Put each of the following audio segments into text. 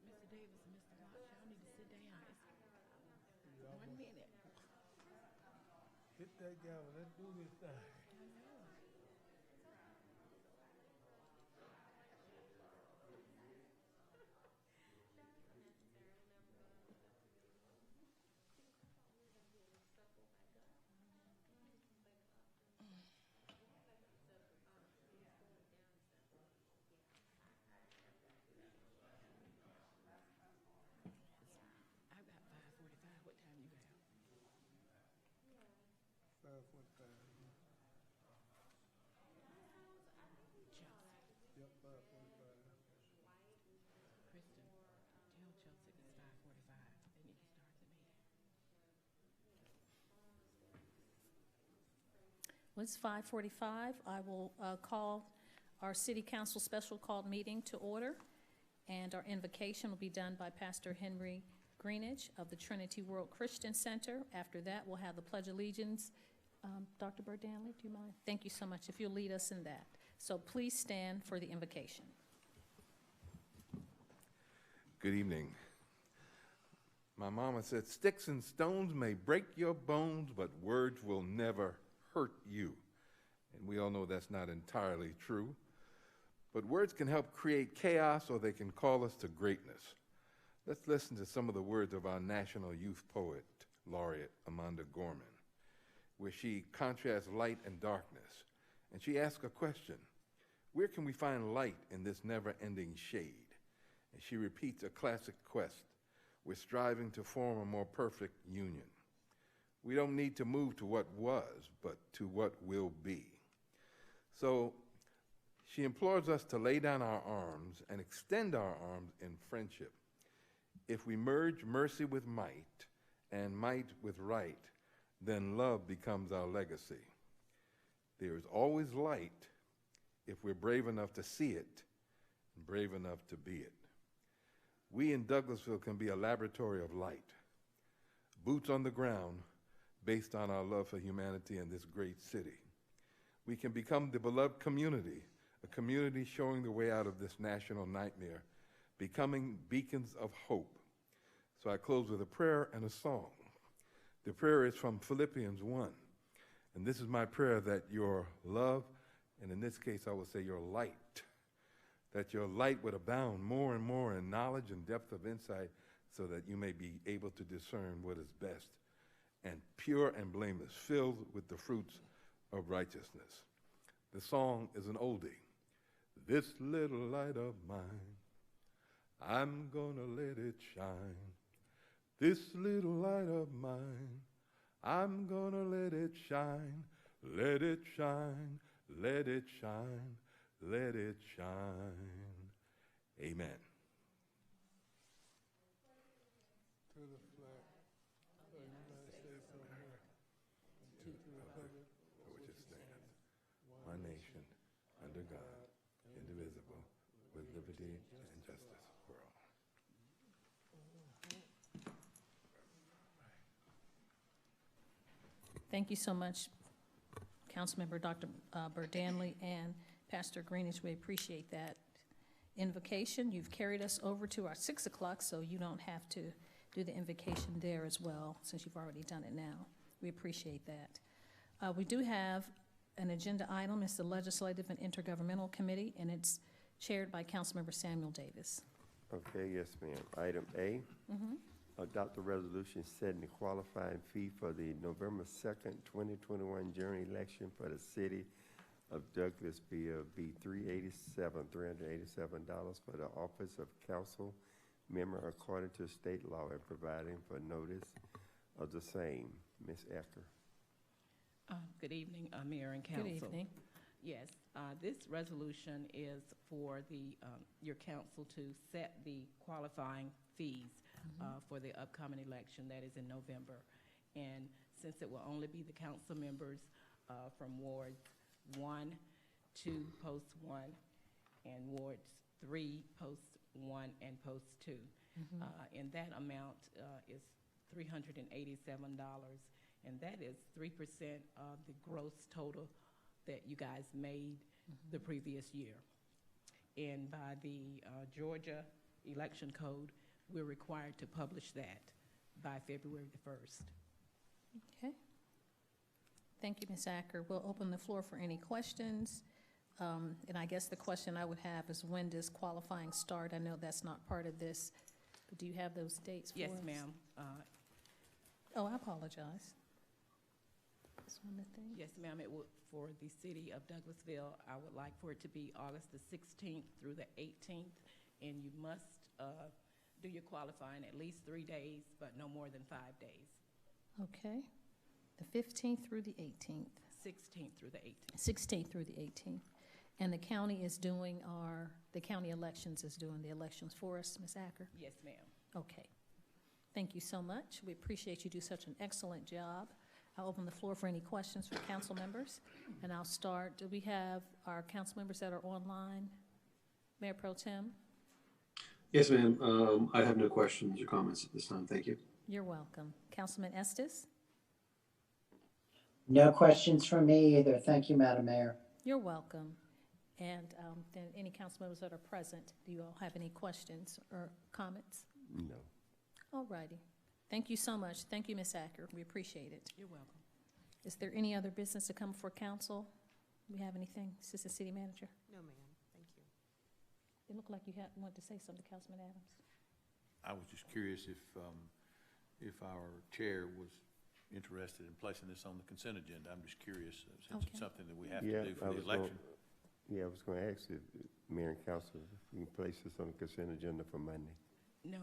Mr. Davis and Mr. Watch, y'all need to sit down. It's 1 minute. Hit that gavel. Let's do this thing. I've got 5:45. What time you got? 5:45. Chelsea. Yep, 5:45. Kristen, tell Chelsea it's 5:45. They need to start the meeting. Well, it's 5:45. I will call our City Council special called meeting to order, and our invocation will be done by Pastor Henry Greenidge of the Trinity World Christian Center. After that, we'll have the Pledge of Allegiance. Dr. Burdanley, do you mind? Thank you so much if you'll lead us in that. So please stand for the invocation. Good evening. My mama said, sticks and stones may break your bones, but words will never hurt you. And we all know that's not entirely true. But words can help create chaos, or they can call us to greatness. Let's listen to some of the words of our national youth poet laureate, Amanda Gorman, where she contrasts light and darkness. And she asks a question: where can we find light in this never-ending shade? And she repeats a classic quest: we're striving to form a more perfect union. We don't need to move to what was, but to what will be. So she implores us to lay down our arms and extend our arms in friendship. If we merge mercy with might and might with right, then love becomes our legacy. There is always light if we're brave enough to see it and brave enough to be it. We in Douglasville can be a laboratory of light, boots on the ground based on our love for humanity in this great city. We can become the beloved community, a community showing the way out of this national nightmare, becoming beacons of hope. So I close with a prayer and a song. The prayer is from Philippians 1. And this is my prayer, that your love, and in this case I will say your light, that your light would abound more and more in knowledge and depth of insight, so that you may be able to discern what is best and pure and blameless, filled with the fruits of righteousness. The song is an oldie. This little light of mine, I'm gonna let it shine. This little light of mine, I'm gonna let it shine. Let it shine, let it shine, let it shine. Amen. To the flag of the United States of America, and to the republic For which it stands, one nation, under God, indivisible, with liberty and justice for all. Thank you so much, Councilmember Dr. Burdanley and Pastor Greenidge. We appreciate that invocation. You've carried us over to our 6 o'clock, so you don't have to do the invocation there as well, since you've already done it now. We appreciate that. We do have an agenda item. It's the Legislative and Intergovernmental Committee, and it's chaired by Councilmember Samuel Davis. Okay, yes, ma'am. Item A, adopt the resolution setting the qualifying fee for the November 2nd, 2021 general election for the City of Douglasville be $387 for the office of council member according to state law and providing for notice of the same. Ms. Ecker. Good evening, Mayor and Council. Good evening. Yes, this resolution is for your council to set the qualifying fees for the upcoming election that is in November. And since it will only be the council members from wards 1, 2, post 1, and wards 3, post 1, and post 2. And that amount is $387, and that is 3% of the gross total that you guys made the previous year. And by the Georgia election code, we're required to publish that by February the 1st. Okay. Thank you, Ms. Acker. We'll open the floor for any questions. And I guess the question I would have is, when does qualifying start? I know that's not part of this, but do you have those dates for us? Yes, ma'am. Oh, I apologize. That's one of the things. Yes, ma'am. It will, for the City of Douglasville, I would like for it to be August the 16th through the 18th, and you must do your qualifying at least 3 days, but no more than 5 days. Okay. The 15th through the 18th. 16th through the 18th. 16th through the 18th. And the county is doing the county elections is doing the elections for us, Ms. Acker? Yes, ma'am. Okay. Thank you so much. We appreciate you do such an excellent job. I'll open the floor for any questions from council members, and I'll start. Do we have our council members that are online? Mayor Pro Tem? Yes, ma'am. I have no questions or comments at this time. Thank you. You're welcome. Councilman Estes? No questions from me either. Thank you, Madam Mayor. You're welcome. And then any council members that are present, do you all have any questions or comments? No. All righty. Thank you so much. Thank you, Ms. Acker. We appreciate it. You're welcome. Is there any other business to come before council? Do we have anything, Assistant City Manager? No, ma'am. Thank you. It looked like you wanted to say something, Councilman Adams. I was just curious if our chair was interested in placing this on the consent agenda. I'm just curious, since it's something that we have to do for the election. I was going to ask if Mayor and Council, you can place this on the consent agenda for Monday. No.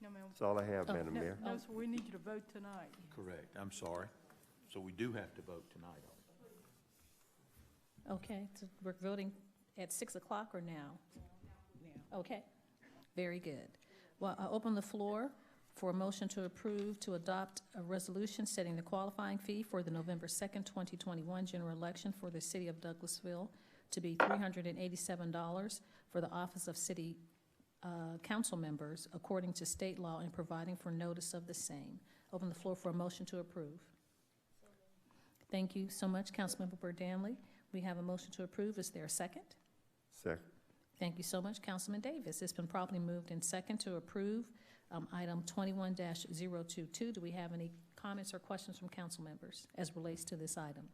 No, ma'am. That's all I have, Madam No, Mayor. no, so we need you to vote tonight. Correct. I'm sorry. So we do have to vote tonight on it. Okay, so we're voting at 6 o'clock or now? Now. Okay, very good. Well, I open the floor for a motion to approve to adopt a resolution setting the qualifying fee for the November 2nd, 2021 general election for the City of Douglasville to be $387 for the office of city council members according to state law and providing for notice of the same. Open the floor for a motion to approve. Thank you so much, Councilmember Burdanley. We have a motion to approve. Is there a second? Second. Thank you so much, Councilman Davis. It's been properly moved in second to approve item 21-022. Do we have any comments or questions from council members as relates to this item?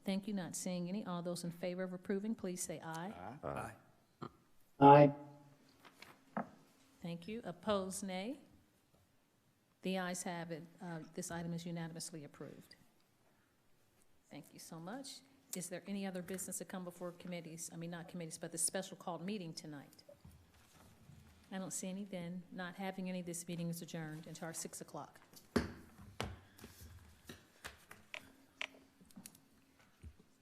Thank you. Not seeing any. All those in favor of approving, please say aye. Aye. Aye. Thank you. Opposed, nay. The ayes have it. This item is unanimously approved. Thank you so much. Is there any other business to come before committees? I mean, not committees, but the special called meeting tonight? I don't see any. Then, not having any, this meeting is adjourned until our 6 o'clock.